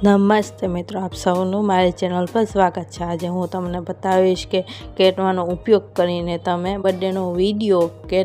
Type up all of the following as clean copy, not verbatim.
નમસ્તે મિત્રો, આપ સૌનું મારી ચેનલ પર સ્વાગત છે। આજે હું તમને બતાવીશ કે કેનવાનો ઉપયોગ કરીને તમે બર્થડેનો વિડીયો કે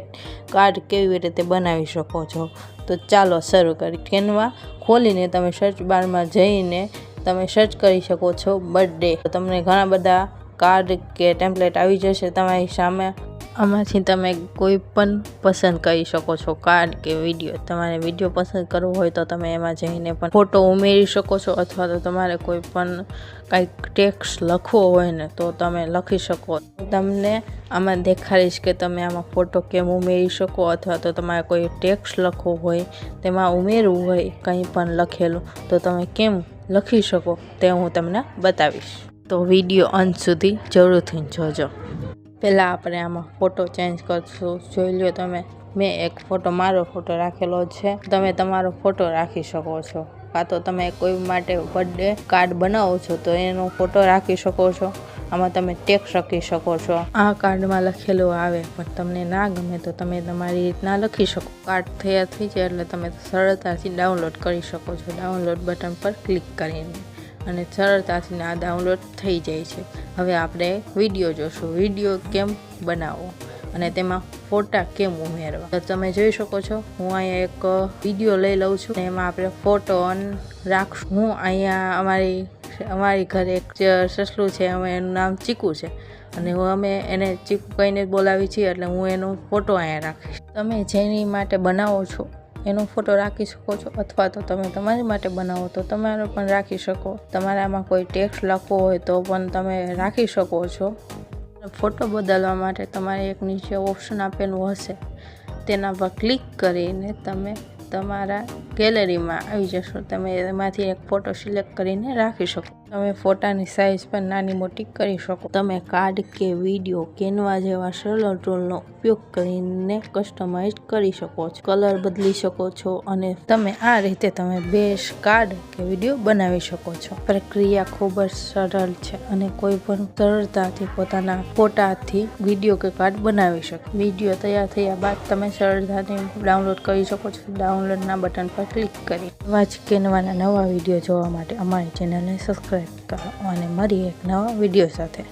કાર્ડ કેવી રીતે બનાવી શકો છો। તો ચાલો શરૂ કરીએ। કેનવા ખોલીને તમે સર્ચ બારમાં જઈને તમે સર્ચ કરી શકો છો બર્થડે। તમને ઘણા બધા કાર્ડ કે ટેમ્પલેટ આવી જશે તમારી સામે। આમાંથી તમે કોઈ પણ પસંદ કરી શકો છો કાર્ડ કે વિડીયો। તમારે વિડીયો પસંદ કરવો હોય તો તમે એમાં જઈને પણ ફોટો ઉમેરી શકો છો, અથવા તો તમારે કોઈ પણ કંઈક ટેક્સ્ટ લખવો હોય ને તો તમે લખી શકો। તમને આમાં દેખાડીશ કે તમે આમાં ફોટો કેમ ઉમેરી શકો, અથવા તો તમારે કોઈ ટેક્સ્ટ લખવો હોય તેમાં ઉમેરવું હોય કંઈ પણ લખેલું તો તમે કેમ લખી શકો તે હું તમને બતાવીશ। તો વિડીયો અંત સુધી જરૂરથી જોજો। પહેલાં આપણે આમાં ફોટો ચેન્જ કરશું। જોઈ લો તમે, મેં એક ફોટો મારો ફોટો રાખેલો છે, તમે તમારો ફોટો રાખી શકો છો। કાં તો તમે કોઈ માટે બર્થડે કાર્ડ બનાવો છો તો એનો ફોટો રાખી શકો છો। આમાં તમે ટેક્સ્ટ લખી શકો છો। આ કાર્ડમાં લખેલું આવે પણ તમને ના ગમે તો તમે તમારી રીતના લખી શકો। કાર્ડ તૈયાર થઈ જાય એટલે તમે સરળતાથી ડાઉનલોડ કરી શકો છો। ડાઉનલોડ બટન પર ક્લિક કરીને અને સરળતાથી આ ડાઉનલોડ થઈ જાય છે। હવે આપણે વિડીયો જોશું, વિડીયો કેમ બનાવવો અને તેમાં ફોટા કેમ ઉમેરવા। તો તમે જોઈ શકો છો, હું અહીંયા એક વિડીયો લઈ લઉં છું અને એમાં આપણે ફોટો રાખશું। હું અહીંયા અમારી ઘરે એક સસલું છે, એનું નામ ચીકુ છે અને અમે એને ચીકુ કહીને બોલાવી છીએ, એટલે હું એનો ફોટો અહીંયા રાખીશ। તમે જેની માટે બનાવો છો એનો ફોટો રાખી શકો છો, અથવા તો તમે તમારી માટે બનાવો તો તમારો પણ રાખી શકો। તમારામાં કોઈ ટેક્સ્ટ લખવો હોય તો પણ તમે રાખી શકો છો। ફોટો બદલવા માટે તમારે એક નીચે ઓપ્શન આપેલું હશે, તેના પર ક્લિક કરીને તમે તમારા ગેલેરીમાં આવી જશો। તમે એમાંથી એક ફોટો સિલેક્ટ કરીને રાખી શકો। તમે ફોટાની સાઇઝ પણ નાની મોટી કરી શકો। તમે કાર્ડ કે વિડીયો કેનવા જેવા સરળ ટૂલનો ઉપયોગ કરીને કસ્ટમાઇઝ કરી શકો છો, કલર બદલી શકો છો અને તમે આ રીતે તમે બેસ્ટ કાર્ડ કે વિડીયો બનાવી શકો છો। પ્રક્રિયા ખૂબ જ સરળ છે અને કોઈ પણ સરળતાથી પોતાના ફોટાથી વિડીયો કે કાર્ડ બનાવી શકે। વિડીયો તૈયાર થયા બાદ તમે સરળતાથી ડાઉનલોડ કરી શકો છો। ડાઉનલોડના બટન પર ક્લિક કરી આવા જ કેનવાના નવા વિડીયો જોવા માટે અમારી ચેનલને સબસ્ક્રાઈબ કરો અને મળીએ એક નવા વિડીયો સાથે।